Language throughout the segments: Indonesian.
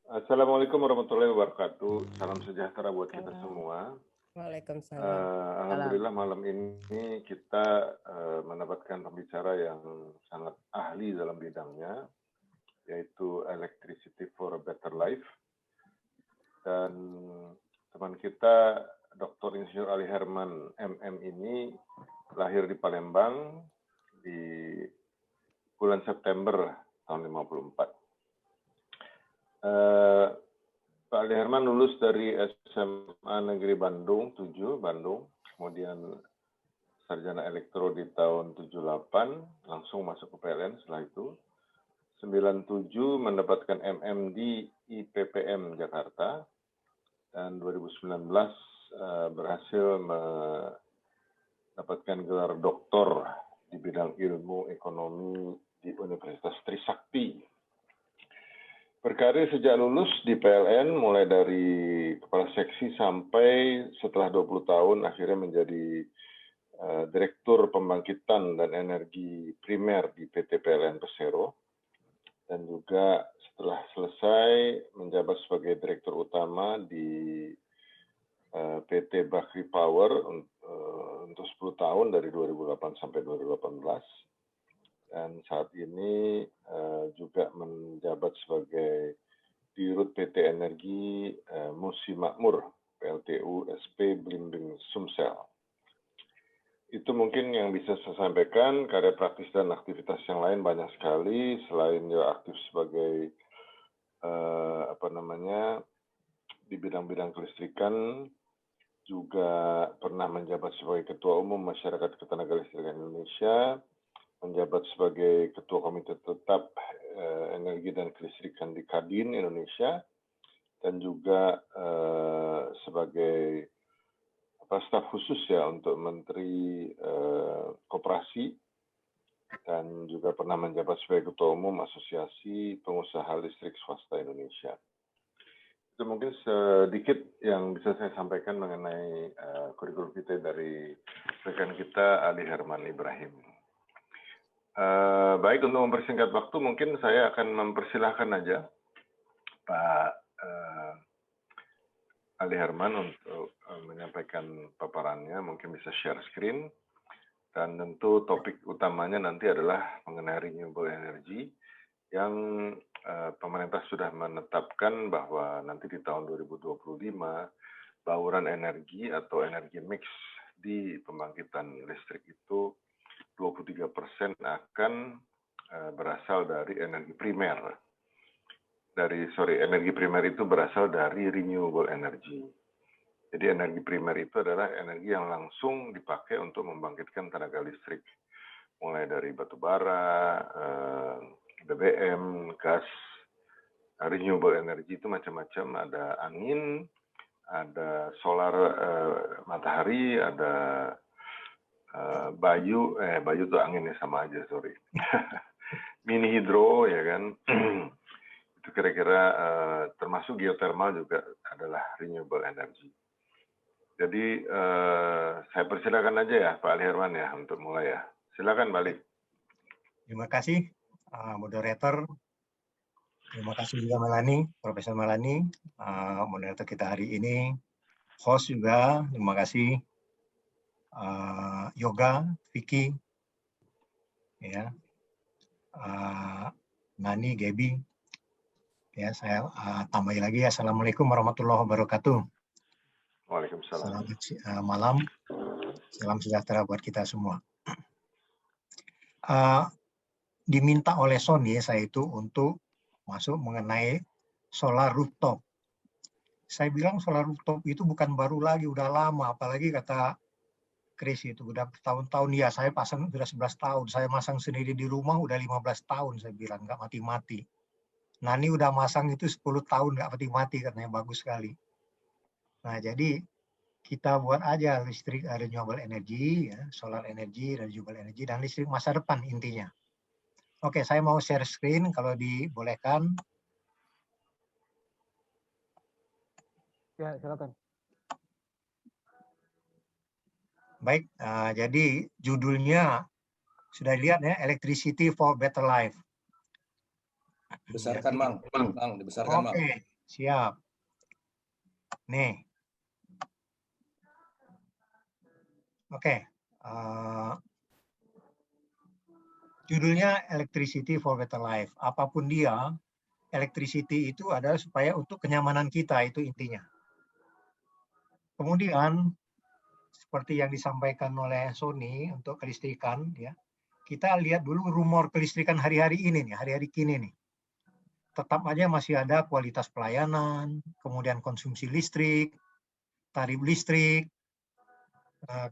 Assalamualaikum warahmatullahi wabarakatuh. Salam sejahtera buat kita semua. Waalaikumsalam. Alhamdulillah malam ini kita mendapatkan pembicara yang sangat ahli dalam bidangnya, yaitu Electricity for a Better Life. Dan teman kita Dr. Insinyur Ali Herman MM ini lahir di Palembang di bulan September tahun 54. Pak Ali Herman lulus dari SMA Negeri Bandung 7, Bandung, kemudian sarjana elektro di tahun 78, langsung masuk ke PLN setelah itu. 97 mendapatkan MM di IPPM Jakarta, dan 2019 berhasil mendapatkan gelar doktor di bidang ilmu ekonomi di Universitas Trisakti. Berkarir sejak lulus di PLN, mulai dari kepala seksi sampai setelah 20 tahun akhirnya menjadi Direktur Pembangkitan dan Energi Primer di PT PLN Persero, dan juga setelah selesai menjabat sebagai Direktur Utama di PT Bakri Power untuk 10 tahun dari 2008 sampai 2018. Dan saat ini juga menjabat sebagai Dirut PT Energi Musi Makmur, PLTU SP Blimbing Sumsel. Itu mungkin yang bisa saya sampaikan. Karya praktis dan aktivitas yang lain banyak sekali. Selain dia aktif sebagai di bidang-bidang kelistrikan, juga pernah menjabat sebagai Ketua Umum Masyarakat Ketenagalistrikan Indonesia, menjabat sebagai Ketua Komite Tetap Energi dan Kelistrikan di Kadin Indonesia, dan juga sebagai staf khusus ya untuk Menteri Koperasi, dan juga pernah menjabat sebagai Ketua Umum Asosiasi Pengusaha Listrik Swasta Indonesia. Itu mungkin sedikit yang bisa saya sampaikan mengenai kurikulum kita dari rekan kita Ali Herman Ibrahim. Baik, untuk mempersingkat waktu, mungkin saya akan mempersilahkan aja Pak Ali Herman untuk menyampaikan paparannya. Mungkin bisa share screen, dan tentu topik utamanya nanti adalah mengenai renewable energy, yang pemerintah sudah menetapkan bahwa nanti di tahun 2025 bauran energi atau energi mix di pembangkitan listrik itu 23% akan berasal dari energi primer. Energi primer itu berasal dari renewable energy. Jadi energi primer itu adalah energi yang langsung dipakai untuk membangkitkan tenaga listrik. Mulai dari batu bara, BBM, gas. Renewable energy itu macam-macam, ada angin, ada solar matahari, ada bayu itu angin ya, sama aja, sorry. Mini hidro ya kan. Itu kira-kira termasuk geothermal juga adalah renewable energy. Jadi saya persilakan aja ya Pak Ali Herman ya untuk mulai ya. Silakan balik. Terima kasih moderator. Terima kasih juga Melani, Profesor Melani, moderator kita hari ini. Host juga, terima kasih. Yoga, Vicky, ya, Nani, Gaby. Ya, saya tambahin lagi. Assalamualaikum warahmatullahi wabarakatuh. Waalaikumsalam. Selamat malam. Salam sejahtera buat kita semua. Diminta oleh Sony saya itu untuk masuk mengenai solar rooftop. Saya bilang solar rooftop itu bukan baru lagi, udah lama. Apalagi kata Chris itu udah bertahun-tahun. Ya, saya pasang sudah 11 tahun. Saya masang sendiri di rumah udah 15 tahun, saya bilang, nggak mati-mati. Nani udah masang itu 10 tahun nggak mati-mati, katanya bagus sekali. Nah, jadi kita buat aja listrik renewable energy, ya, solar energy, renewable energy, dan listrik masa depan intinya. Oke, saya mau share screen kalau dibolehkan. Ya, silakan. Baik, jadi judulnya sudah lihat ya, Electricity for Better Life. Besarkan, Mang. Mang, dibesarkan, Mang. Oke, Siap. Nih. Oke. Judulnya Electricity for Better Life. Apapun dia, electricity itu adalah supaya untuk kenyamanan kita, itu intinya. Kemudian, seperti yang disampaikan oleh Sony untuk kelistrikan, ya, kita lihat dulu rumor kelistrikan hari-hari ini nih, hari-hari kini nih. Tetap aja masih ada kualitas pelayanan, kemudian konsumsi listrik, tarif listrik,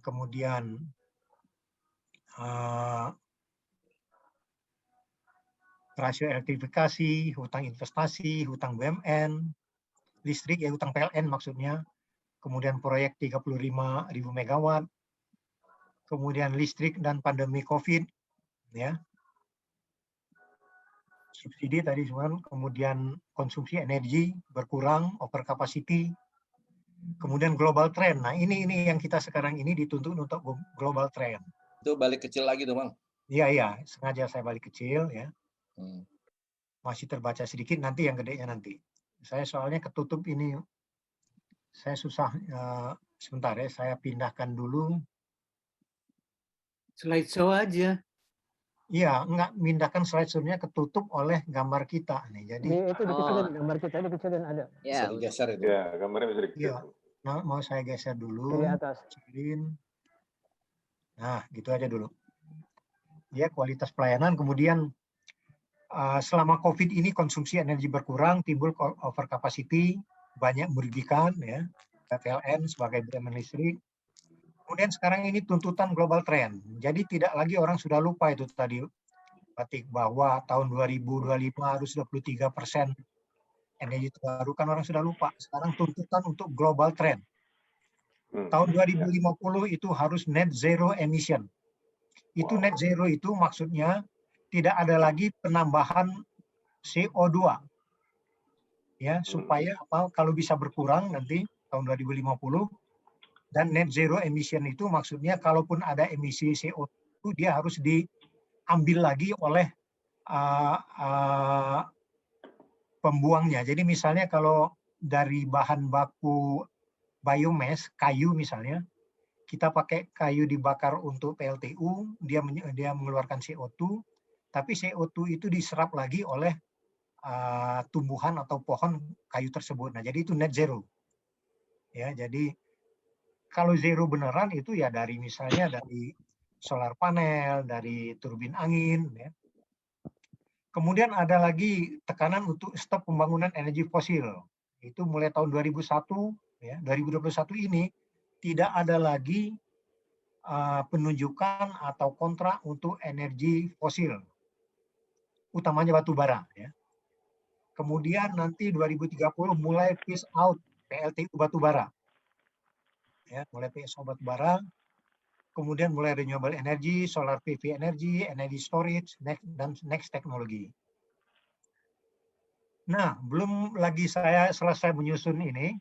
kemudian rasio elektrifikasi, hutang investasi, hutang BUMN, listrik ya hutang PLN maksudnya, kemudian proyek 35.000 megawatt, kemudian listrik dan pandemi COVID, ya, subsidi tadi semua, kemudian konsumsi energi berkurang, over capacity, kemudian global trend. Nah ini yang kita sekarang ini dituntut untuk global trend. Itu balik kecil lagi tuh, Bang. Iya, sengaja saya balik kecil ya. Masih terbaca sedikit, nanti yang gedenya nanti. Saya soalnya ketutup ini, saya susah, sebentar ya, saya pindahkan dulu. Slideshow aja. Iya, enggak, pindahkan slideshow-nya ketutup oleh gambar kita nih. Jadi itu dikecilin, gambar kita dikecilin ada. Bisa digeser itu. Ya, gambarnya bisa dikecil. iya. Nah, mau saya geser dulu. Kiri atas. Kecilin. Nah, gitu aja dulu. Ya, kualitas pelayanan, kemudian selama COVID ini konsumsi energi berkurang, timbul over capacity, banyak merugikan ya, PLN sebagai BUMN listrik. Kemudian sekarang ini tuntutan global trend. Jadi tidak lagi orang sudah lupa itu tadi, Batik, bahwa tahun 2025 harus 23% energi terbarukan, orang sudah lupa. Sekarang tuntutan untuk global trend. Tahun 2050 itu harus net zero emission. Itu net zero itu maksudnya tidak ada lagi penambahan CO2. Ya, supaya kalau bisa berkurang nanti tahun 2050, dan net zero emission itu maksudnya kalaupun ada emisi CO2 dia harus diambil lagi oleh pembuangnya. Jadi misalnya kalau dari bahan baku biomass, kayu misalnya, kita pakai kayu dibakar untuk PLTU, dia mengeluarkan CO2, tapi CO2 itu diserap lagi oleh tumbuhan atau pohon kayu tersebut. Nah, jadi itu net zero. Ya, jadi kalau zero beneran itu ya dari misalnya dari solar panel, dari turbin angin. Ya. Kemudian ada lagi tekanan untuk stop pembangunan energi fosil. Itu mulai tahun 2001, ya, 2021 ini tidak ada lagi penunjukan atau kontrak untuk energi fosil, utamanya batu bara. Ya. Kemudian nanti 2030 mulai phase out PLTU batu bara. Ya, mulai PSO batu bara, kemudian mulai renewable energy, solar PV energy, energy storage, dan next teknologi. Nah, belum lagi saya selesai menyusun ini,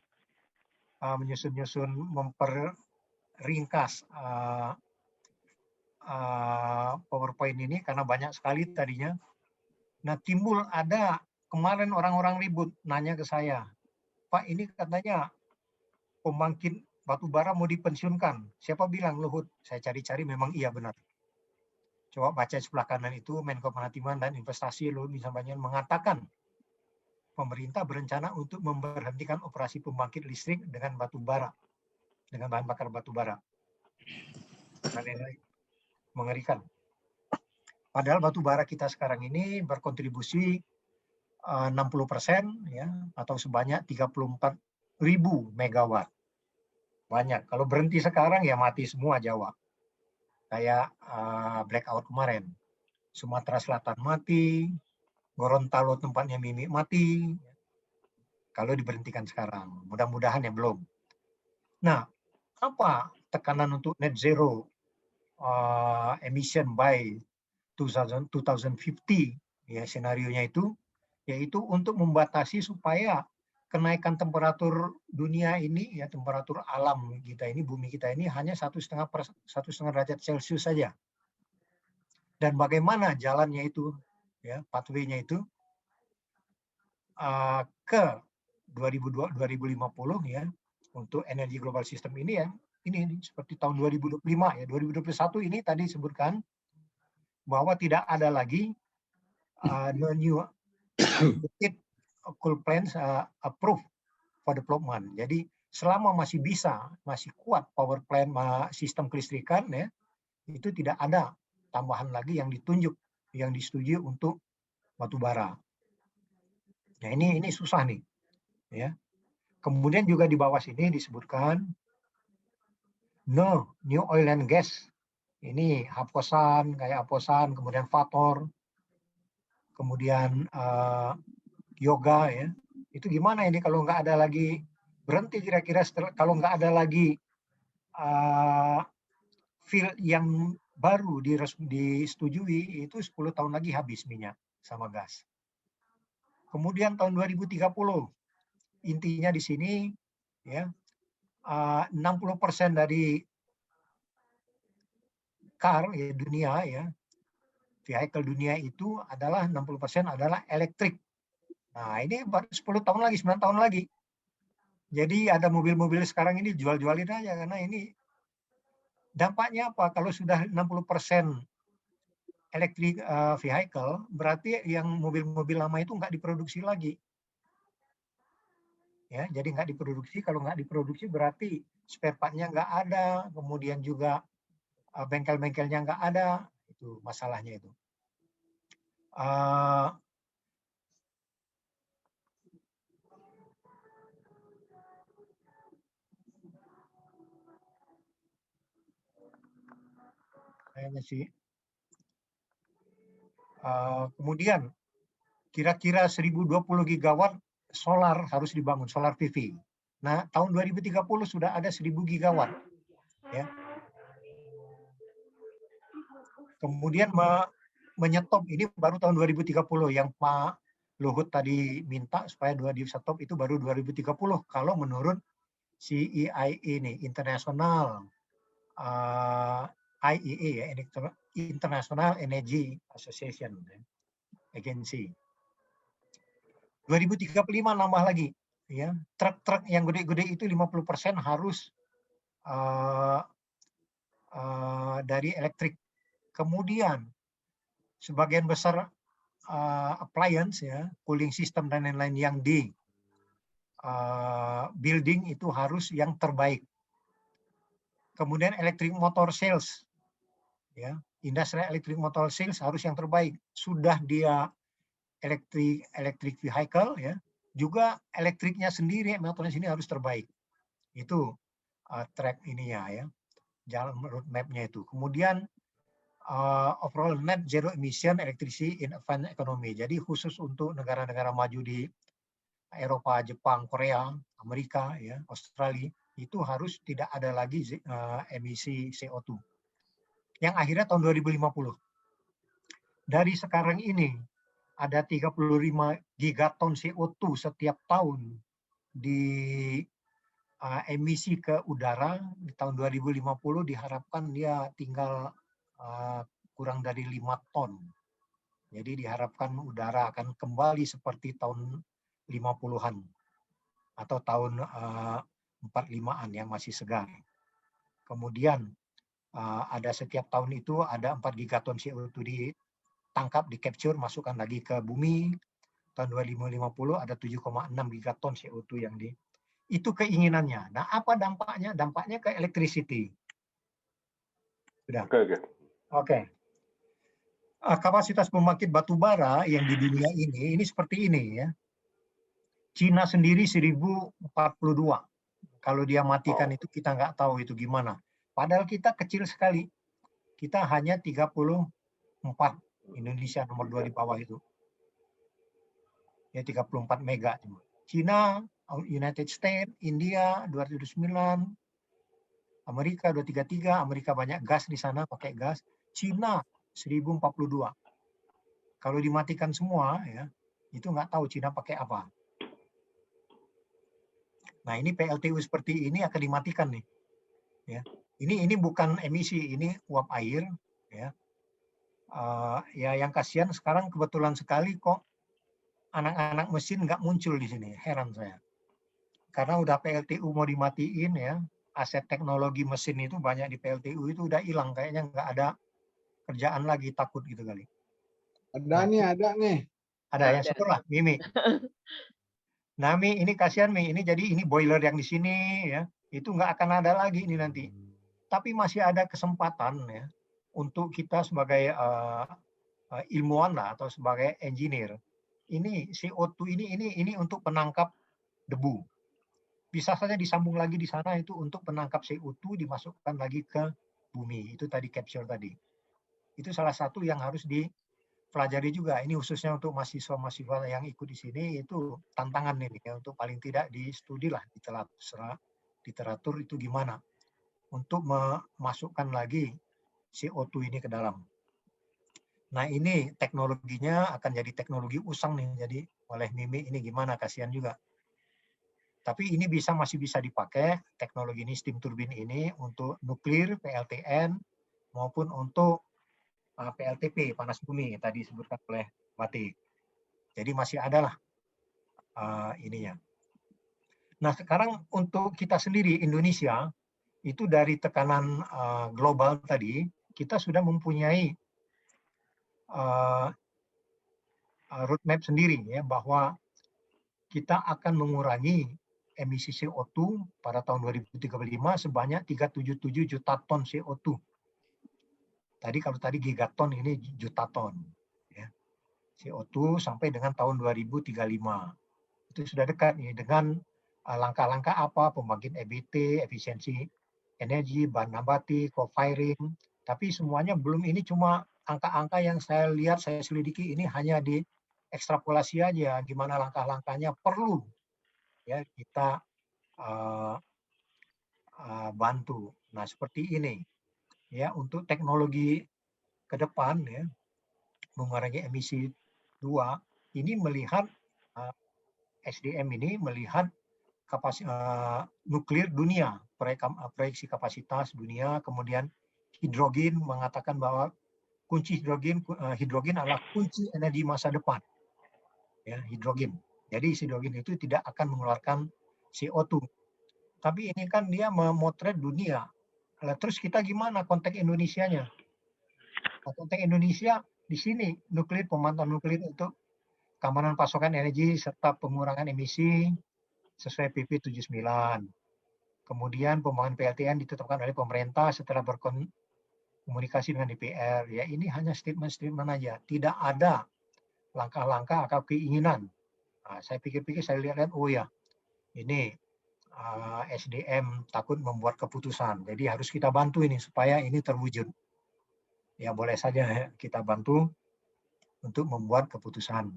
memperringkas PowerPoint ini karena banyak sekali tadinya. Nah, timbul ada kemarin orang-orang ribut nanya ke saya, Pak, ini katanya pembangkit batu bara mau dipensiunkan. Siapa bilang, Luhut? Saya cari-cari, memang iya benar. Coba baca sebelah kanan itu, Menko Kemaritiman dan Investasi Luhut Binsar-Panjaitan mengatakan pemerintah berencana untuk memberhentikan operasi pembangkit listrik dengan batu bara, dengan bahan bakar batu bara. Mengerikan. Padahal batu bara kita sekarang ini berkontribusi 60%, ya, atau sebanyak 34.000 megawatt. Banyak. Kalau berhenti sekarang ya mati semua Jawa. Kayak blackout kemarin. Sumatera Selatan mati, Gorontalo tempatnya Mimi mati. Kalau diberhentikan sekarang. Mudah-mudahan ya belum. Nah, apa tekanan untuk net zero emission by 2050, ya senarionya itu, yaitu untuk membatasi supaya kenaikan temperatur dunia ini, ya temperatur alam kita ini, bumi kita ini hanya 1,5 derajat Celcius saja. Dan bagaimana jalannya itu, ya pathway-nya itu ke 2050 ya, untuk energi global system ini ya, ini seperti tahun 2025 ya, 2021 ini tadi disebutkan bahwa tidak ada lagi no new coal plants approved for development. Jadi selama masih kuat power plant sistem kelistrikan ya, itu tidak ada tambahan lagi yang ditunjuk, yang disetujui untuk batu bara. Nah ini susah nih, ya. Kemudian juga di bawah sini disebutkan no new oil and gas. Ini Haposan, kayak Haposan, kemudian Vator, kemudian Yoga ya. Itu gimana ini kalau nggak ada lagi, berhenti kira-kira kalau nggak ada lagi field yang baru disetujui, itu 10 tahun lagi habis minyak sama gas. Kemudian tahun 2030, intinya di sini ya 60% dari car ya, dunia ya, vehicle dunia itu adalah 60% adalah elektrik. Nah ini 10 tahun lagi, 9 tahun lagi. Jadi ada mobil-mobil sekarang ini jual-jualin aja, karena ini dampaknya apa? Kalau sudah 60% electric vehicle, berarti yang mobil-mobil lama itu nggak diproduksi lagi. Ya, jadi nggak diproduksi. Kalau nggak diproduksi berarti spare part-nya nggak ada, kemudian juga bengkel-bengkelnya nggak ada. Itu masalahnya itu. Kayaknya sih. Kemudian kira-kira 1020 gigawatt solar harus dibangun, solar PV. Nah, tahun 2030 sudah ada 1000 gigawatt. Ya. Kemudian menyetop, ini baru tahun 2030 yang Pak Luhut tadi minta supaya di stop itu baru 2030 kalau menurut CEIA ini, International IEA ya, International Energy Association Agency. 2035 nambah lagi ya. Truk-truk yang gede-gede itu 50% harus dari elektrik. Kemudian sebagian besar appliance ya, cooling system dan lain-lain yang di building itu harus yang terbaik. Kemudian electric motor sales ya, industrial electric motor sales harus yang terbaik. Sudah dia electric vehicle ya, juga elektriknya sendiri motornya sini harus terbaik. Itu track ininya ya, jalan roadmap-nya itu. Kemudian overall net zero emission electricity in advanced economy. Jadi khusus untuk negara-negara maju di Eropa, Jepang, Korea, Amerika, ya, Australia, itu harus tidak ada lagi emisi CO2. Yang akhirnya tahun 2050. Dari sekarang ini ada 35 gigaton CO2 setiap tahun di emisi ke udara. Di tahun 2050 diharapkan dia tinggal kurang dari 5 ton. Jadi diharapkan udara akan kembali seperti tahun 50-an atau tahun 45-an yang masih segar. Kemudian ada setiap tahun itu ada 4 gigaton CO2 ditangkap, di capture, masukkan lagi ke bumi. Tahun 2050 ada 7,6 gigaton CO2 yang itu keinginannya. Nah, apa dampaknya? Dampaknya ke electricity. Sudah. Oke. Kapasitas pembangkit batu bara yang di dunia ini seperti ini ya. Cina sendiri 1042. Kalau dia matikan itu kita nggak tahu itu gimana. Padahal kita kecil sekali. Kita hanya 34. Indonesia nomor 2 di bawah itu. Ya 34 mega. Cina, United States, India 209, Amerika 233, Amerika banyak gas di sana, pakai gas. Cina 1042. Kalau dimatikan semua ya, itu nggak tahu Cina pakai apa. Nah, ini PLTU seperti ini akan dimatikan nih. Ya. Ini bukan emisi, ini uap air ya. Ya yang kasihan sekarang kebetulan sekali kok anak-anak mesin nggak muncul di sini. Heran saya. karena udah PLTU mau dimatiin ya, aset teknologi mesin itu banyak di PLTU itu udah hilang, kayaknya nggak ada kerjaan lagi, takut gitu kali. Ada nih, ada nih. Ada yang syukurlah, Mimi. Nah, Mi, ini kasihan Mi, ini jadi ini boiler yang di sini ya, itu nggak akan ada lagi ini nanti. Tapi masih ada kesempatan ya untuk kita sebagai ilmuwan lah atau sebagai engineer. Ini CO2 ini untuk penangkap debu. Bisa saja disambung lagi di sana itu untuk penangkap CO2 dimasukkan lagi ke bumi. Itu tadi capture tadi. Itu salah satu yang harus dipelajari juga. Ini khususnya untuk mahasiswa-mahasiswa yang ikut di sini, itu tantangan ini ya, untuk paling tidak di studi lah di literatur itu gimana untuk memasukkan lagi CO2 ini ke dalam. Nah, ini teknologinya akan jadi teknologi usang nih, jadi oleh Mimi ini gimana, kasihan juga. Tapi ini masih bisa dipakai teknologi ini, steam turbine ini untuk nuklir, PLTN maupun untuk PLTP, panas bumi tadi disebutkan oleh Batik. Jadi masih ada lah ininya. Nah, sekarang untuk kita sendiri Indonesia itu dari tekanan global tadi kita sudah mempunyai roadmap sendiri ya, bahwa kita akan mengurangi emisi CO2 pada tahun 2035 sebanyak 377 juta ton CO2. Kalau tadi gigaton, ini juta ton ya. CO2 sampai dengan tahun 2035. Itu sudah dekat nih dengan langkah-langkah apa, pembangkit EBT, efisiensi energi, bahan nabati, co-firing. Tapi semuanya belum, ini cuma angka-angka yang saya lihat, saya selidiki, ini hanya di ekstrapolasi aja, gimana langkah-langkahnya perlu ya kita bantu. Nah, seperti ini ya, untuk teknologi ke depan ya, mengurangi emisi 2 ini melihat SDM ini melihat nuklir dunia, proyeksi kapasitas dunia, kemudian hidrogen mengatakan bahwa kunci hidrogen adalah kunci energi masa depan. Ya, hidrogen. Jadi hidrogen itu tidak akan mengeluarkan CO2. Tapi ini kan dia memotret dunia. Terus kita gimana konteks Indonesianya? Konteks Indonesia di sini nuklir, pemantauan nuklir untuk keamanan pasokan energi serta pengurangan emisi sesuai PP 79. Kemudian pembangunan PLTN ditetapkan oleh pemerintah setelah berkomunikasi dengan DPR. Ya, ini hanya statement-statement aja. Tidak ada langkah-langkah atau keinginan. Nah, saya pikir-pikir, saya lihat, oh ya, ini SDM takut membuat keputusan. Jadi harus kita bantu ini supaya ini terwujud. Ya, boleh saja kita bantu untuk membuat keputusan.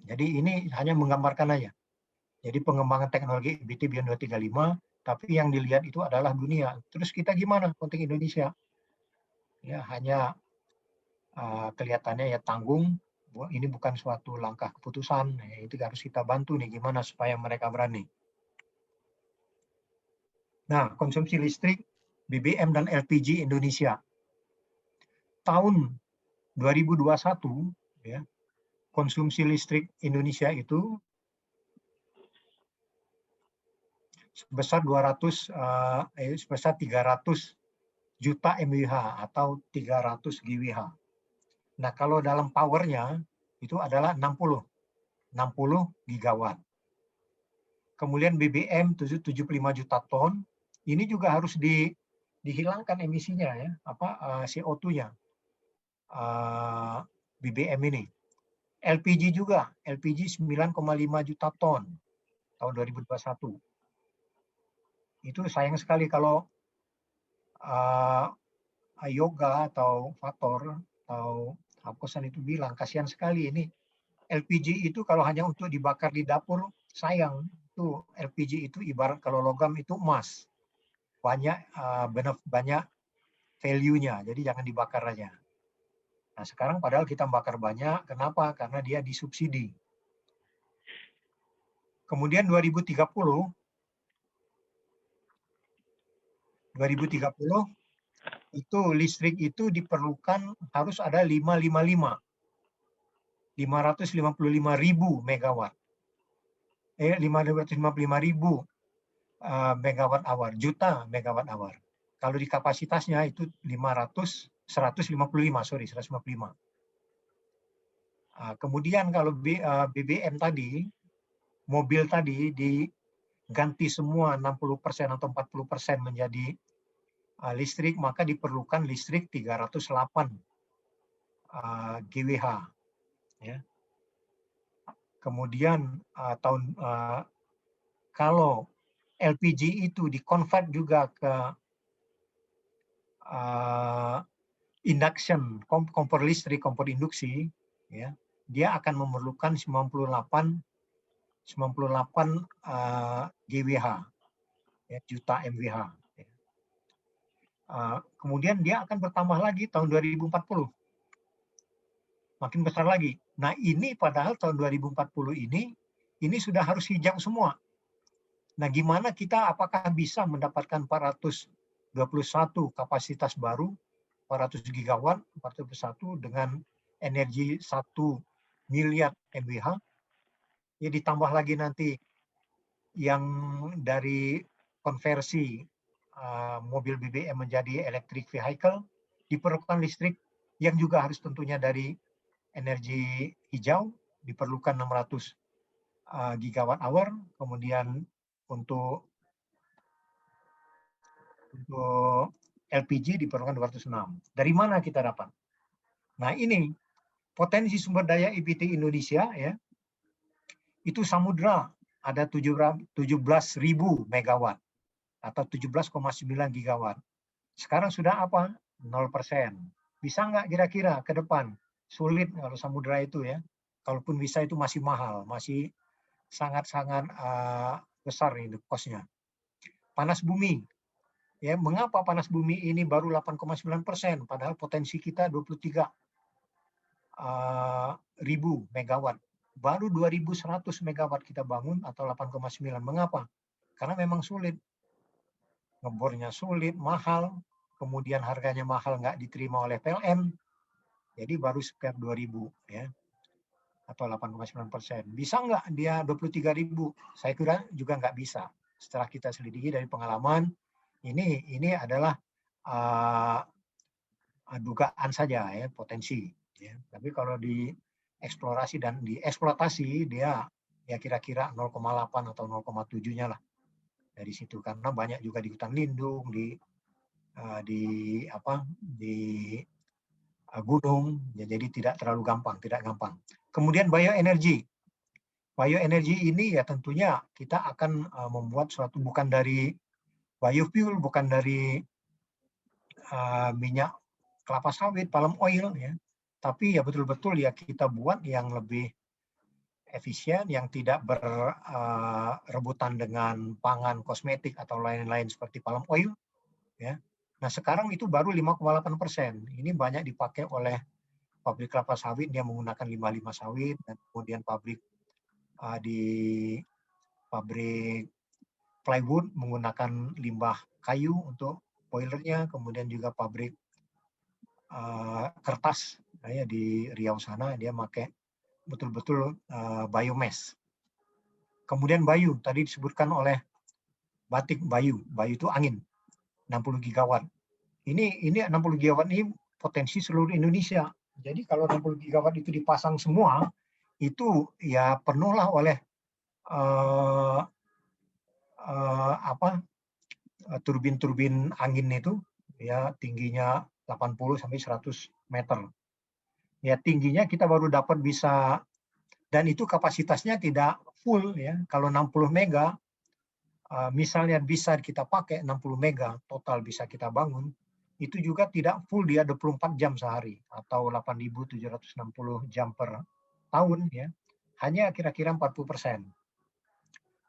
Jadi ini hanya menggambarkan aja. Jadi pengembangan teknologi EBT Beyond 2035, tapi yang dilihat itu adalah dunia. Terus kita gimana konteks Indonesia? Ya, hanya kelihatannya ya tanggung. Ini bukan suatu langkah keputusan. Ya, itu harus kita bantu nih, gimana supaya mereka berani. Nah, konsumsi listrik BBM dan LPG Indonesia. Tahun 2021 ya, konsumsi listrik Indonesia itu sebesar 300 juta MWh atau 300 GWh. Nah, kalau dalam powernya itu adalah 60 gigawatt. Kemudian BBM 75 juta ton, ini juga harus dihilangkan emisinya ya, CO2-nya. BBM ini. LPG juga, LPG 9,5 juta ton tahun 2021. Itu sayang sekali kalau Yoga atau Fator atau Hakosan itu bilang, kasihan sekali ini LPG itu kalau hanya untuk dibakar di dapur, sayang. Itu LPG itu ibarat kalau logam itu emas. Banyak value-nya, jadi jangan dibakar aja. Nah, sekarang padahal kita bakar banyak, kenapa? Karena dia disubsidi. Kemudian 2030 itu listrik itu diperlukan harus ada 555.000 megawatt. 555.000 megawatt hour, juta megawatt hour. Kalau di kapasitasnya itu 155. Kemudian kalau BBM tadi, mobil tadi diganti semua 60% atau 40% menjadi listrik, maka diperlukan listrik 308 GWh. Ya. Kemudian kalau LPG itu dikonvert juga ke induction, kompor listrik, kompor induksi, ya, dia akan memerlukan 98 GWh, ya, juta MWh. Ya. Kemudian dia akan bertambah lagi tahun 2040, makin besar lagi. Nah ini padahal tahun 2040 ini sudah harus hijau semua. Nah, gimana kita apakah bisa mendapatkan 421 kapasitas baru, 400 gigawatt, 421 dengan energi 1 miliar MWh, ya ditambah lagi nanti yang dari konversi mobil BBM menjadi electric vehicle, diperlukan listrik yang juga harus tentunya dari energi hijau, diperlukan 600 gigawatt hour, kemudian untuk LPG diperlukan 206. Dari mana kita dapat? Nah ini potensi sumber daya EBT Indonesia, ya, itu samudra ada 17.000 megawatt atau 17,9 gigawatt. Sekarang sudah apa? 0%. Bisa nggak kira-kira ke depan? Sulit kalau samudra itu, ya. Kalaupun bisa itu masih mahal, masih sangat-sangat besar ini cost-nya. Panas bumi, ya, mengapa panas bumi ini baru 8,9%, padahal potensi kita 23.000 megawatt. Baru 2.100 megawatt kita bangun atau 8,9. Mengapa? Karena memang sulit. Ngebornya sulit, mahal, kemudian harganya mahal, nggak diterima oleh PLN. Jadi baru sekitar 2.000, ya, atau 8,9%. Bisa nggak dia 23.000? Saya kira juga nggak bisa. Setelah kita selidiki dari pengalaman, ini adalah dugaan saja, ya, potensi. Ya. Tapi kalau dieksplorasi dan dieksploitasi, dia ya kira-kira 0,8 atau 0,7-nya lah dari situ. Karena banyak juga di hutan lindung, di gunung, ya, jadi tidak terlalu gampang, tidak gampang. Kemudian bioenergi. Bioenergi ini ya tentunya kita akan membuat suatu bukan dari biofuel, bukan dari minyak kelapa sawit, palm oil, ya, tapi ya betul-betul ya kita buat yang lebih efisien, yang tidak berebutan dengan pangan, kosmetik atau lain-lain seperti palm oil, ya. Nah sekarang itu baru 5,8%. Ini banyak dipakai oleh pabrik kelapa sawit, dia menggunakan 55 sawit, dan kemudian pabrik plywood menggunakan limbah kayu untuk boilernya, kemudian juga pabrik kertas, ya, di Riau sana dia pakai betul-betul biomass. Kemudian Bayu tadi disebutkan oleh Batik, Bayu itu angin 60 gigawatt. Ini 60 gigawatt ini potensi seluruh Indonesia. Jadi kalau 60 gigawatt itu dipasang semua, itu ya penuhlah oleh turbin-turbin angin itu, ya, tingginya 80 sampai 100 meter. Ya tingginya kita baru dapat bisa, dan itu kapasitasnya tidak full, ya. Kalau 60 mega misalnya bisa kita pakai 60 mega total bisa kita bangun, itu juga tidak full, dia 24 jam sehari atau 8.760 jam per tahun, ya. Hanya kira-kira 40%.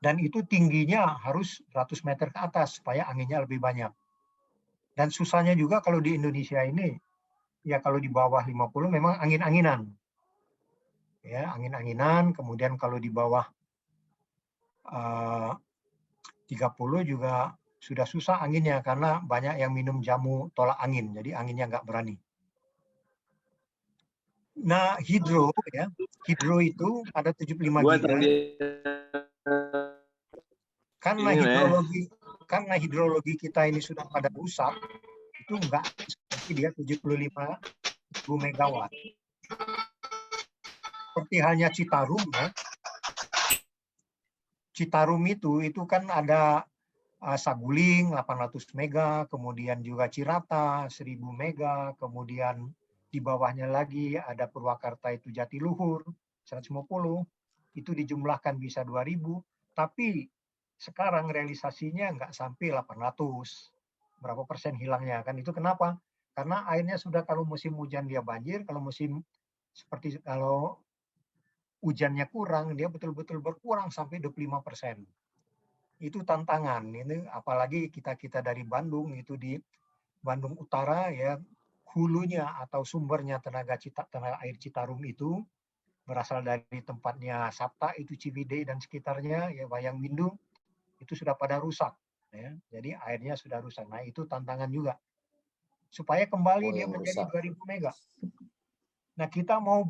Dan itu tingginya harus 100 meter ke atas supaya anginnya lebih banyak. Dan susahnya juga kalau di Indonesia ini, ya kalau di bawah 50 memang angin-anginan. Ya, angin-anginan, kemudian kalau di bawah 30 juga sudah susah anginnya karena banyak yang minum jamu tolak angin, jadi anginnya nggak berani. Nah, hidro, ya, hidro itu ada 75 giga. Karena Ini nih. hidrologi kita ini sudah pada rusak, itu enggak seperti dia 75.000 megawatt. Seperti halnya Citarum ya. Citarum itu kan ada Saguling 800 mega, kemudian juga Cirata 1000 mega, kemudian di bawahnya lagi ada Purwakarta itu Jatiluhur 150, itu dijumlahkan bisa 2000, tapi sekarang realisasinya nggak sampai 800. Berapa persen hilangnya kan? Itu kenapa? Karena airnya sudah, kalau musim hujan dia banjir, kalau hujannya kurang, dia betul-betul berkurang sampai 25%. Itu tantangan. Ini apalagi kita dari Bandung, itu di Bandung Utara ya, hulunya atau sumbernya tenaga air Citarum itu berasal dari tempatnya Sapta itu Ciwidey dan sekitarnya ya, Wayang Windu, itu sudah pada rusak ya. Jadi airnya sudah rusak. Nah, itu tantangan juga. Supaya kembali dia menjadi 2000 mega. Nah, kita mau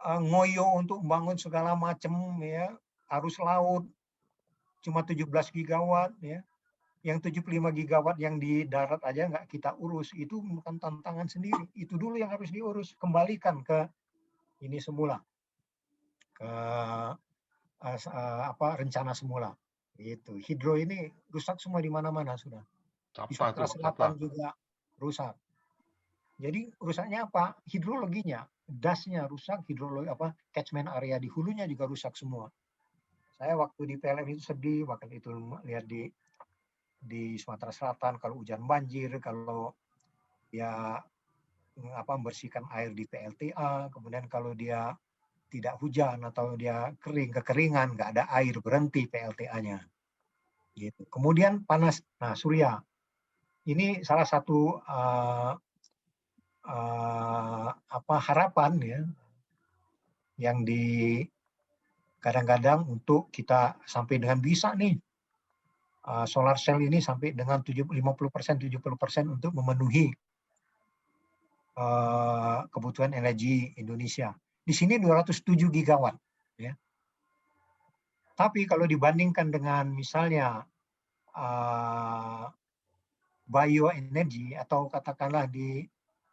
ngoyo untuk membangun segala macam ya, arus laut cuma 17 gigawatt ya. Yang 75 gigawatt yang di darat aja nggak kita urus, itu bukan tantangan sendiri. Itu dulu yang harus diurus, kembalikan ke ini semula, ke rencana semula. Itu hidro ini rusak semua di mana-mana sudah. Di Sumatera Selatan juga rusak. Jadi rusaknya apa? Hidrologinya, dasnya rusak, catchment area di hulunya juga rusak semua. Saya waktu di PLN itu sedih, waktu itu lihat di Sumatera Selatan kalau hujan banjir, kalau dia membersihkan air di PLTA, kemudian kalau dia tidak hujan atau dia kekeringan, nggak ada air, berhenti PLTA-nya. Gitu. Kemudian panas, nah surya. Ini salah satu harapan ya, yang kadang-kadang untuk kita sampai dengan bisa nih solar cell ini sampai dengan 50%, 70% untuk memenuhi kebutuhan energi Indonesia. Di sini 207 gigawatt. Ya. Tapi kalau dibandingkan dengan misalnya bioenergi atau katakanlah di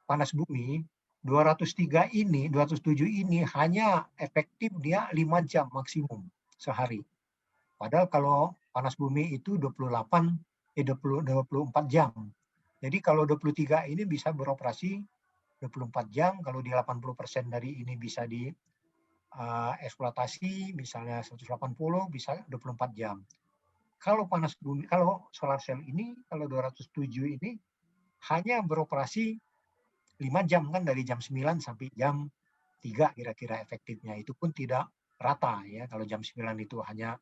panas bumi, 207 ini hanya efektif dia 5 jam maksimum sehari. Padahal kalau panas bumi itu 24 jam. Jadi kalau 23 ini bisa beroperasi 24 jam, kalau di 80% dari ini bisa di eksploitasi, misalnya 180 bisa 24 jam. Kalau panas bumi, kalau solar cell ini, kalau 207 ini hanya beroperasi 5 jam kan, dari jam 9 sampai jam 3 kira-kira efektifnya. Itu pun tidak rata ya. Kalau jam 9 itu hanya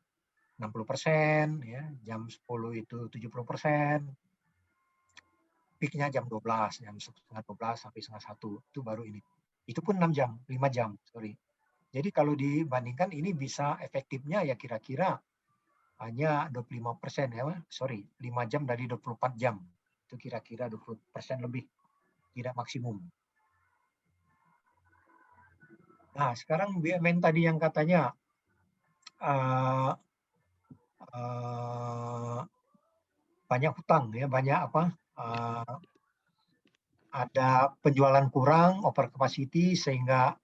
60%, ya, jam 10 itu 70%. Peaknya jam 12, jam setengah 12 sampai setengah 1, itu baru ini. Itu pun 6 jam, 5 jam, sorry. Jadi kalau dibandingkan ini bisa efektifnya ya kira-kira hanya 25% ya, 5 jam dari 24 jam. Itu kira-kira 20% lebih, tidak maksimum. Nah, sekarang BUMN tadi yang katanya banyak hutang ya, banyak ada penjualan kurang, over capacity sehingga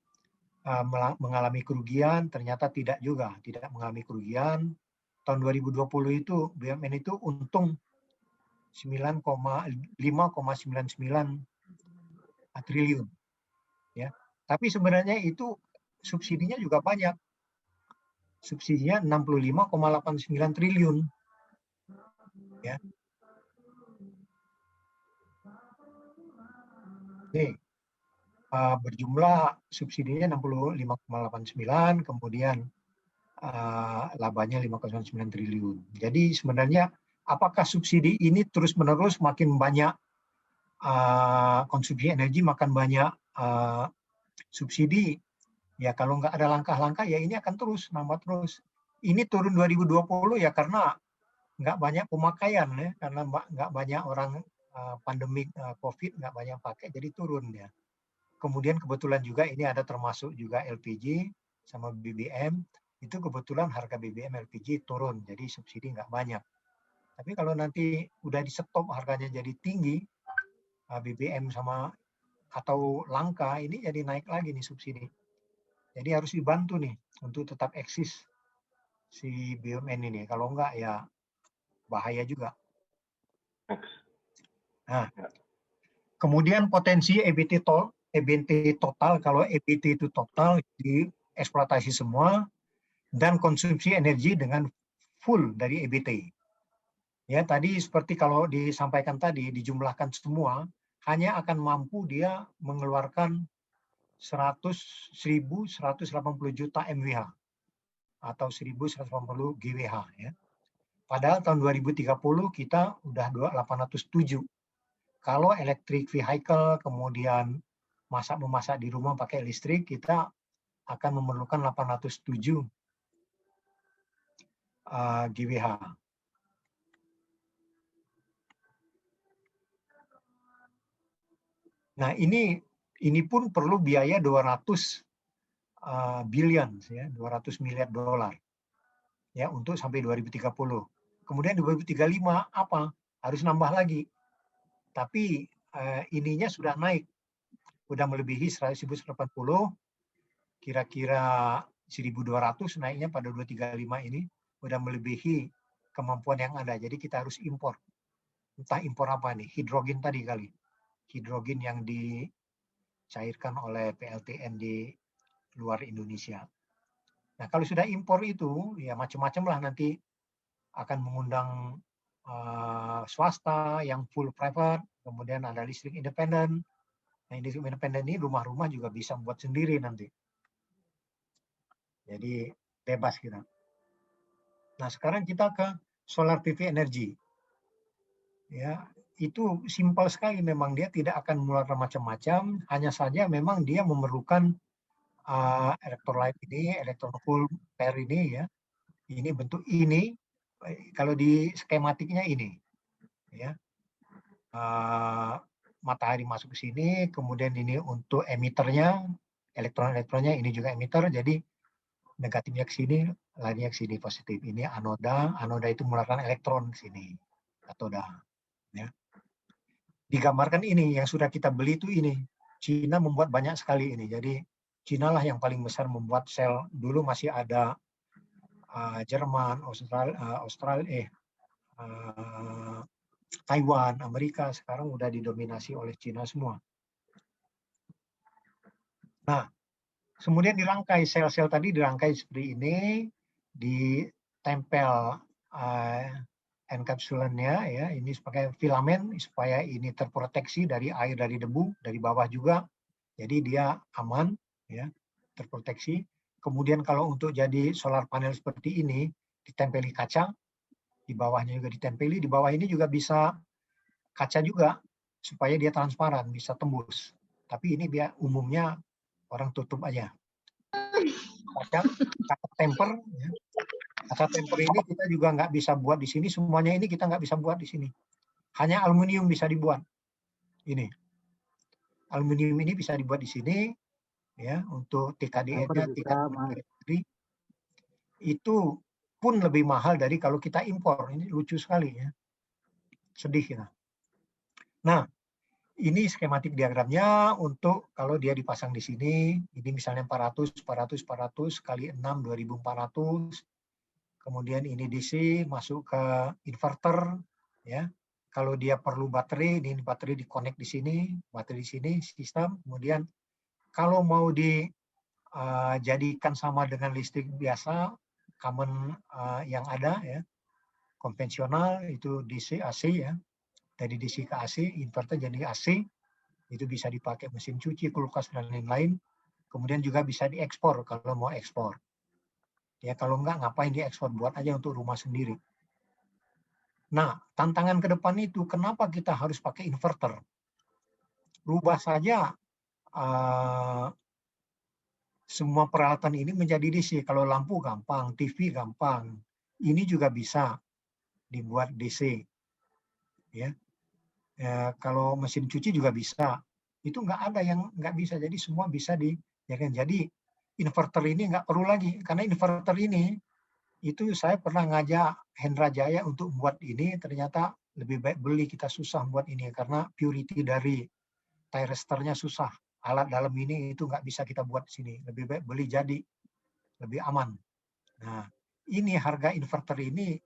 mengalami kerugian. Ternyata tidak juga, tidak mengalami kerugian. Tahun 2020 itu BUMN itu untung 5,99 triliun ya. Tapi sebenarnya itu subsidinya juga banyak. Subsidinya 65,89 triliun ya. Nih, berjumlah subsidinya 65,89, kemudian labanya 5,9 triliun. Jadi sebenarnya apakah subsidi ini terus-menerus makin banyak konsumsi energi, makan banyak subsidi? Ya kalau nggak ada langkah-langkah ya ini akan terus nambah terus. Ini turun 2020 ya karena nggak banyak pemakaian ya, karena nggak banyak orang pandemik COVID nggak banyak pakai, jadi turun ya. Kemudian kebetulan juga ini ada termasuk juga LPG sama BBM, itu kebetulan harga BBM LPG turun, jadi subsidi nggak banyak. Tapi kalau nanti udah di stop harganya jadi tinggi, BBM sama atau langka, ini jadi naik lagi nih subsidi. Jadi harus dibantu nih untuk tetap eksis si BUMN ini. Kalau enggak ya bahaya juga. Nah, kemudian potensi EBT total, kalau EBT itu total dieksploitasi semua dan konsumsi energi dengan full dari EBT. Ya, tadi seperti kalau disampaikan tadi, dijumlahkan semua, hanya akan mampu dia mengeluarkan 1.180 juta MWh atau 1.180 GWh. Ya. Padahal tahun 2030 kita udah 807. Kalau electric vehicle, kemudian memasak di rumah pakai listrik, kita akan memerlukan 807 GWh. Nah, ini pun perlu biaya 200 billion, ya, 200 miliar dolar, ya, untuk sampai 2030. Kemudian 2035 apa? Harus nambah lagi. Tapi ininya sudah naik, sudah melebihi 1.180, kira-kira 1.200 naiknya pada 2035 ini, sudah melebihi kemampuan yang ada. Jadi kita harus impor. Entah impor apa nih, hidrogen tadi kali. Hidrogen yang dicairkan oleh PLTN di luar Indonesia. Nah, kalau sudah impor itu, ya macam-macam lah nanti akan mengundang swasta yang full private, kemudian ada listrik independen. Nah, listrik independen ini rumah-rumah juga bisa buat sendiri nanti. Jadi bebas kita. Nah, sekarang kita ke solar PV energy. Ya, itu simpel sekali memang, dia tidak akan mengeluarkan macam-macam, hanya saja memang dia memerlukan electrolyte ini, electron full pair ini, ya. Ini bentuk ini, kalau di skematiknya ini, ya. Matahari masuk ke sini, kemudian ini untuk emiternya, elektron-elektronnya ini juga emitter, jadi negatifnya ke sini, lainnya ke sini positif. Ini anoda, anoda itu mengeluarkan elektron ke sini, katoda. Ya. Digambarkan ini yang sudah kita beli itu ini. Cina membuat banyak sekali ini. Jadi Cina lah yang paling besar membuat sel. Dulu masih ada Jerman, Australia, Taiwan, Amerika. Sekarang udah didominasi oleh Cina semua. Nah, kemudian dirangkai, sel-sel tadi dirangkai seperti ini, ditempel enkapsulannya, ya, ini sebagai filamen supaya ini terproteksi dari air, dari debu, dari bawah juga. Jadi dia aman, ya, terproteksi. Kemudian kalau untuk jadi solar panel seperti ini, ditempeli kaca, di bawahnya juga ditempeli, di bawah ini juga bisa kaca juga, supaya dia transparan, bisa tembus. Tapi ini dia umumnya orang tutup aja. Kaca temper, ya. Kaca temper ini kita juga nggak bisa buat di sini, semuanya ini kita nggak bisa buat di sini. Hanya aluminium bisa dibuat. Ini. Aluminium ini bisa dibuat di sini, ya, untuk TKDN-nya, itu pun lebih mahal dari kalau kita impor. Ini lucu sekali, ya. Sedih kita. Nah, ini skematik diagramnya untuk kalau dia dipasang di sini, ini misalnya 400 kali 6, 2400. Kemudian ini DC masuk ke inverter, ya. Kalau dia perlu baterai, ini baterai dikonek di sini, baterai di sini sistem. Kemudian kalau mau dijadikan sama dengan listrik biasa, common yang ada, ya, konvensional itu DC AC, ya. Dari DC ke AC, inverter jadi AC, itu bisa dipakai mesin cuci, kulkas dan lain-lain. Kemudian juga bisa diekspor kalau mau ekspor. Ya, kalau enggak ngapain diekspor, buat aja untuk rumah sendiri. Nah, tantangan ke depan itu kenapa kita harus pakai inverter? Rubah saja semua peralatan ini menjadi DC. Kalau lampu gampang, TV gampang. Ini juga bisa dibuat DC. Ya. Kalau mesin cuci juga bisa. Itu nggak ada yang nggak bisa. Jadi semua bisa dijadikan. Jadi inverter ini nggak perlu lagi, karena inverter ini itu saya pernah ngajak Hendra Jaya untuk buat ini, ternyata lebih baik beli, kita susah buat ini karena purity dari thyristornya susah. Alat dalam ini itu nggak bisa kita buat di sini, lebih baik beli jadi, lebih aman. Nah, ini harga inverter ini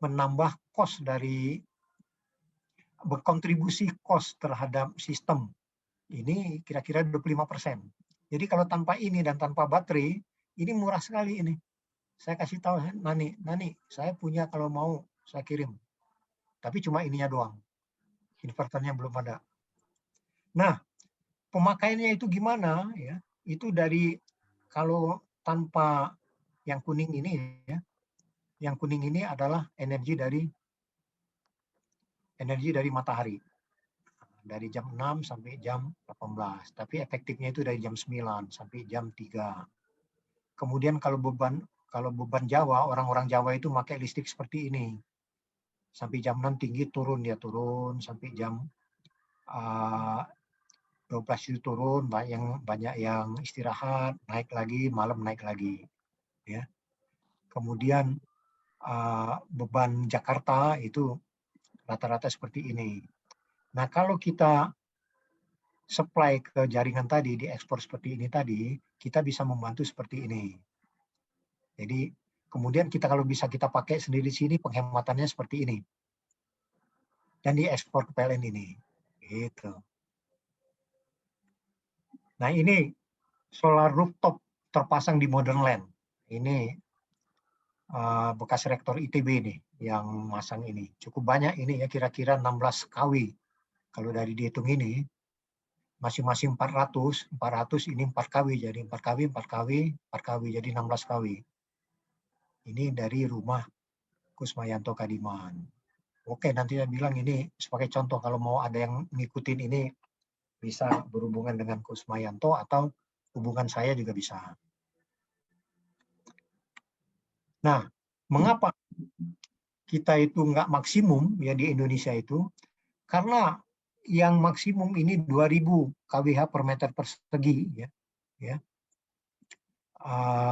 menambah cost dari, berkontribusi cost terhadap sistem. Ini kira-kira 25%. Jadi kalau tanpa ini dan tanpa baterai, ini murah sekali ini. Saya kasih tahu Nani, saya punya kalau mau saya kirim. Tapi cuma ininya doang. Inverternya belum ada. Nah, pemakaiannya itu gimana ya? Itu dari kalau tanpa yang kuning ini ya. Yang kuning ini adalah energi dari matahari. Dari jam 6 sampai jam 18. Tapi efektifnya itu dari jam 9 sampai jam 3. Kemudian kalau beban Jawa, orang-orang Jawa itu pakai listrik seperti ini. Sampai jam 6 tinggi turun, dia turun sampai jam 12 itu turun, banyak yang istirahat, naik lagi, malam naik lagi. Ya. Kemudian beban Jakarta itu rata-rata seperti ini. Nah, kalau kita supply ke jaringan tadi, diekspor seperti ini tadi, kita bisa membantu seperti ini. Jadi, kemudian kita kalau bisa kita pakai sendiri di sini, penghematannya seperti ini. Dan diekspor ke PLN ini. Gitu. Nah, ini solar rooftop terpasang di Modern Land. Ini bekas rektor ITB nih yang masang ini. Cukup banyak ini ya, kira-kira 16 kW. Kalau dari dihitung ini, masing-masing 400 ini 4 kW, jadi 4 kW, 4 kW, 4 kW, jadi 16 kW. Ini dari rumah Kusmayanto Kadiman. Oke, nanti saya bilang ini sebagai contoh, kalau mau ada yang ngikutin ini, bisa berhubungan dengan Kusmayanto atau hubungan saya juga bisa. Nah, mengapa kita itu nggak maksimum ya di Indonesia itu? Karena yang maksimum ini 2000 kWh per meter persegi ya.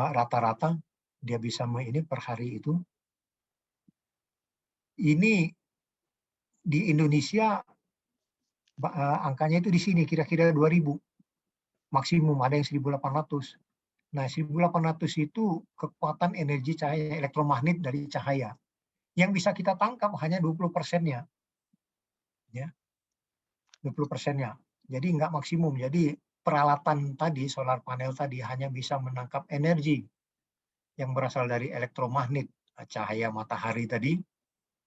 Rata-rata dia bisa ini per hari itu. Ini di Indonesia angkanya itu di sini kira-kira 2000 maksimum, ada yang 1800. Nah, 1800 itu kekuatan energi cahaya elektromagnet dari cahaya. Yang bisa kita tangkap hanya 20%-nya. Ya. 20%-nya. Jadi nggak maksimum. Jadi peralatan tadi, solar panel tadi hanya bisa menangkap energi yang berasal dari elektromagnet cahaya matahari tadi,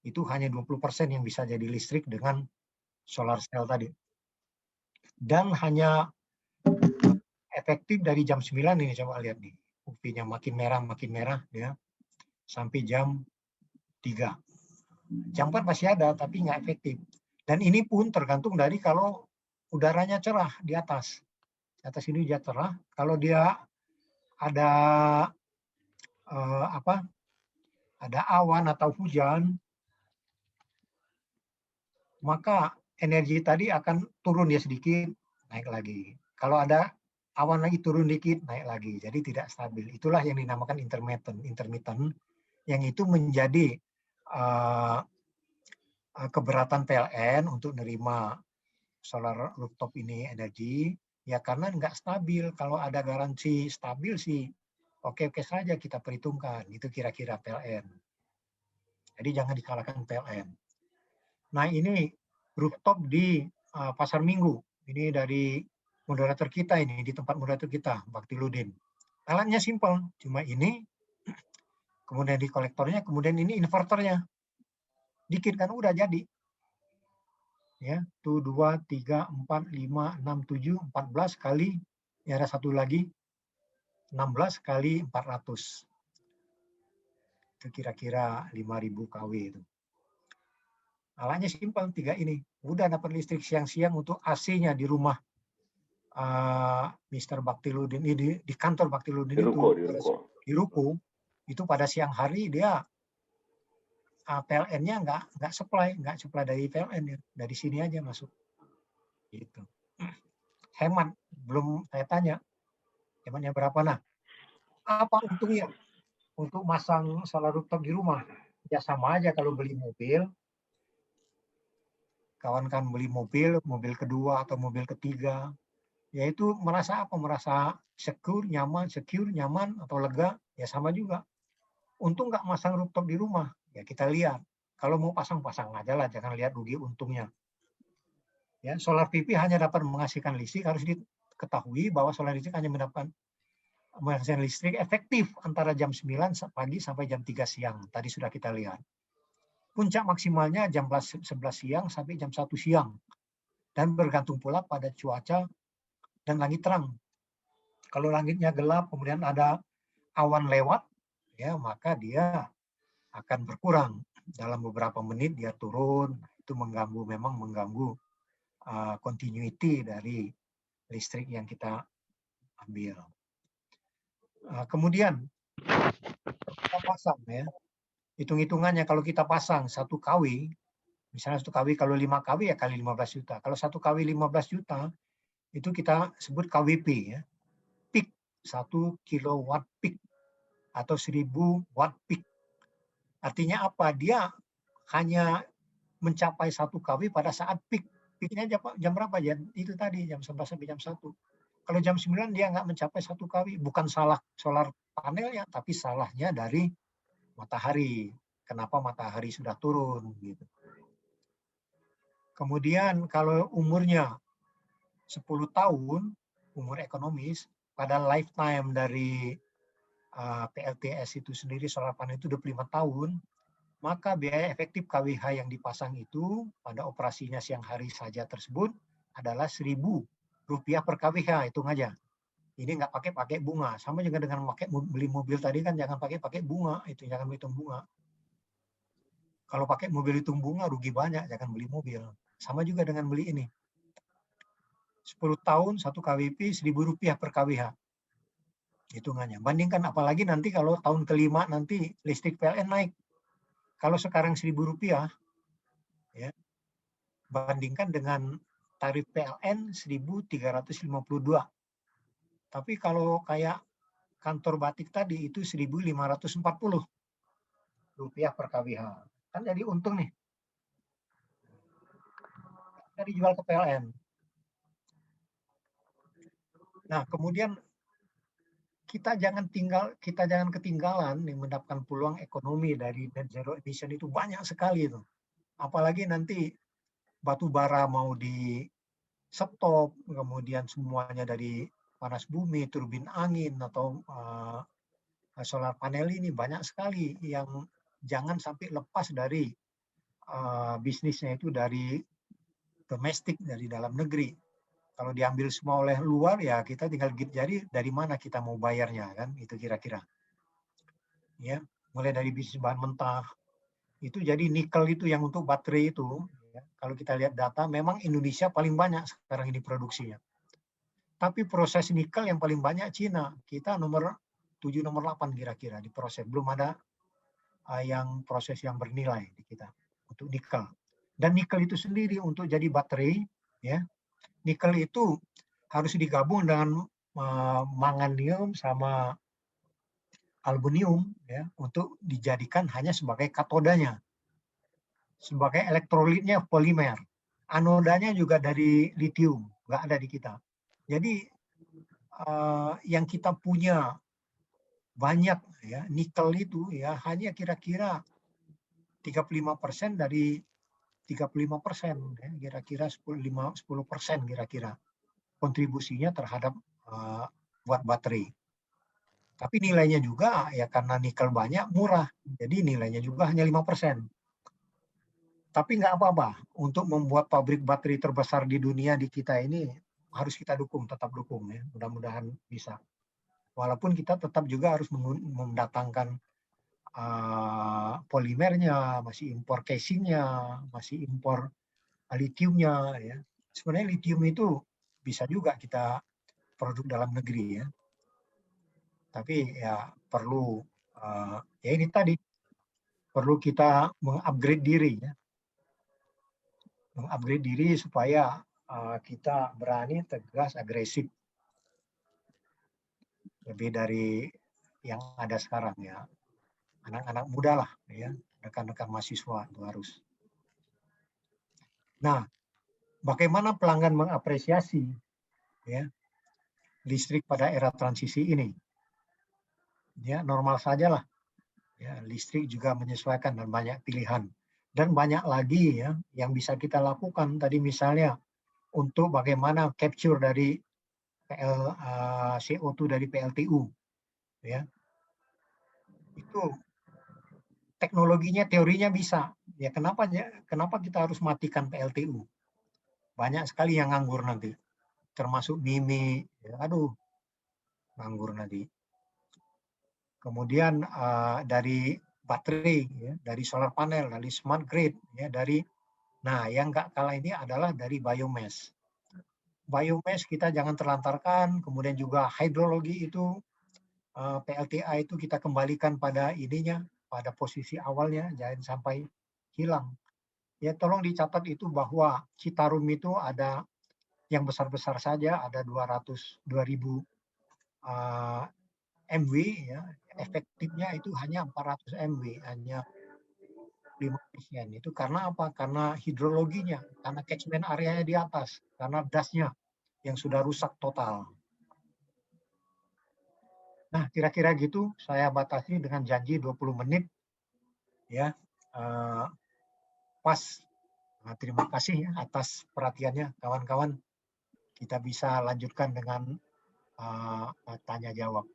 itu hanya 20% yang bisa jadi listrik dengan solar cell tadi. Dan hanya efektif dari jam 9 ini, coba lihat nih. UV-nya makin merah ya, sampai jam 3. Jam 4 masih ada, tapi nggak efektif. Dan ini pun tergantung dari kalau udaranya cerah di atas. Di atas ini dia cerah. Kalau dia ada ada awan atau hujan, maka energi tadi akan turun ya sedikit, naik lagi. Kalau ada awan lagi turun dikit, naik lagi. Jadi tidak stabil. Itulah yang dinamakan intermittent, yang itu menjadi keberatan PLN untuk menerima solar rooftop ini energi, ya karena nggak stabil. Kalau ada garansi stabil sih, oke-oke saja kita perhitungkan. Itu kira-kira PLN. Jadi jangan dikalahkan PLN. Nah, ini rooftop di Pasar Minggu. Ini dari moderator kita ini, di tempat moderator kita, Baktiludin. Alatnya simpel, cuma ini, kemudian di kolektornya, kemudian ini inverternya. Dikit kan udah jadi. Ya, tuh 2, 3, 4, 5, 6, 7, 14 kali, ya ada satu lagi, 16 kali 400. Itu kira-kira 5.000 kW itu. Alatnya simpel, 3 ini. Udah dapat listrik siang-siang untuk AC-nya di rumah Mr. Baktiludin, di kantor Baktiludin di Ruko, itu pada siang hari dia PLN-nya nggak supply dari PLN ya, dari sini aja masuk. Gitu. Hemat, belum saya tanya, hematnya berapa? Nah, Apa untungnya untuk masang solar rooftop di rumah? Ya sama aja kalau beli mobil, kawan kan beli mobil kedua atau mobil ketiga, yaitu merasa apa? Merasa secure, nyaman atau lega, ya sama juga. Untung nggak masang rooftop di rumah, ya kita lihat. Kalau mau pasang aja lah, jangan lihat rugi untungnya. Ya, solar PV hanya dapat menghasilkan listrik, harus diketahui bahwa solar listrik hanya menghasilkan listrik efektif antara jam 9 pagi sampai jam 3 siang. Tadi sudah kita lihat. Puncak maksimalnya jam 11 siang sampai jam 1 siang. Dan bergantung pula pada cuaca dan langit terang. Kalau langitnya gelap, kemudian ada awan lewat, ya maka dia akan berkurang. Dalam beberapa menit dia turun, itu memang mengganggu continuity dari listrik yang kita ambil. Kemudian kita pasang ya, hitung-hitungannya kalau kita pasang 1 kW, misalnya 1 kW kalau 5 kW ya kali 15 juta. Kalau 1 kW 15 juta, itu kita sebut KWP ya. Peak, 1 kilowatt peak atau 1000 watt peak. Artinya apa? Dia hanya mencapai 1 kW pada saat peak. Peaknya jam berapa? Itu tadi, jam 11 sampai jam 1. Kalau jam 9 dia nggak mencapai 1 kW. Bukan salah solar panelnya, tapi salahnya dari matahari. Kenapa matahari sudah turun. Gitu. Kemudian kalau umurnya 10 tahun, umur ekonomis, pada lifetime dari PLTS itu sendiri, solar panel itu 25 tahun, maka biaya efektif KWH yang dipasang itu pada operasinya siang hari saja tersebut adalah Rp1.000 per KWH, hitung aja. Ini nggak pakai bunga. Sama juga dengan beli mobil tadi kan jangan pakai bunga, itu jangan hitung bunga. Kalau pakai mobil hitung bunga rugi banyak, jangan beli mobil. Sama juga dengan beli ini. 10 tahun 1 KWP Rp1.000 per KWH. Hitungannya. Bandingkan apalagi nanti kalau tahun kelima nanti listrik PLN naik. Kalau sekarang Rp1.000 ya, bandingkan dengan tarif PLN 1.352. Tapi kalau kayak kantor batik tadi itu Rp1.540 per KWH. Kan jadi untung nih. Jadi dijual ke PLN. Nah, kemudian kita jangan ketinggalan nih mendapatkan peluang ekonomi dari net zero emission itu banyak sekali itu. Apalagi nanti batu bara mau di stop, kemudian semuanya dari panas bumi, turbin angin atau solar panel ini banyak sekali yang jangan sampai lepas dari bisnisnya itu dari domestik, dari dalam negeri. Kalau diambil semua oleh luar ya kita tinggal gigit jari dari mana kita mau bayarnya kan, itu kira-kira. Ya, mulai dari bisnis bahan mentah. Itu jadi nikel itu yang untuk baterai itu, ya, kalau kita lihat data memang Indonesia paling banyak sekarang ini produksinya. Tapi proses nikel yang paling banyak Cina. Kita nomor 7 nomor 8 kira-kira di proses. Belum ada yang proses yang bernilai di kita untuk nikel. Dan nikel itu sendiri untuk jadi baterai ya. Nikel itu harus digabung dengan manganium sama aluminium ya untuk dijadikan hanya sebagai katodanya. Sebagai elektrolitnya polimer. Anodanya juga dari litium, nggak ada di kita. Jadi yang kita punya banyak ya nikel itu ya hanya kira-kira 35% dari 35% ya, kira-kira 10% kira-kira kontribusinya terhadap buat baterai. Tapi nilainya juga ya karena nikel banyak murah, jadi nilainya juga hanya 5%. Tapi nggak apa-apa, untuk membuat pabrik baterai terbesar di dunia di kita ini harus kita dukung, tetap dukung ya, mudah-mudahan bisa. Walaupun kita tetap juga harus mendatangkan polimernya, masih impor casingnya, masih impor litiumnya ya. Sebenarnya litium itu bisa juga kita produk dalam negeri ya. Tapi ya perlu ya ini tadi perlu kita mengupgrade diri ya. Mengupgrade diri supaya kita berani, tegas, agresif. Lebih dari yang ada sekarang ya. Anak-anak muda lah ya, rekan-rekan mahasiswa itu harus. Nah, bagaimana pelanggan mengapresiasi ya listrik pada era transisi ini? Ya, normal sajalah. Ya, listrik juga menyesuaikan dan banyak pilihan. Dan banyak lagi ya yang bisa kita lakukan. Tadi misalnya untuk bagaimana capture dari CO2 dari PLTU. Ya. Itu teknologinya, teorinya bisa. Ya, kenapa kita harus matikan PLTU? Banyak sekali yang nganggur nanti. Termasuk Mimi. Ya, aduh, nganggur nanti. Kemudian dari baterai, ya, dari solar panel, dari smart grid, ya, nah yang nggak kalah ini adalah dari biomass. Biomass kita jangan terlantarkan, kemudian juga hidrologi itu, PLTA itu kita kembalikan pada ininya, pada posisi awalnya, jangan sampai hilang. Ya tolong dicatat itu bahwa Citarum itu ada yang besar-besar saja, ada 2.000 MW, ya, efektifnya itu hanya 400 MW, hanya 5%. Itu karena apa? Karena hidrologinya, karena catchment areanya di atas, karena dasnya yang sudah rusak total. Nah, kira-kira gitu saya batasi dengan janji 20 menit. Ya, pas. Nah, terima kasih atas perhatiannya, kawan-kawan. Kita bisa lanjutkan dengan tanya jawab.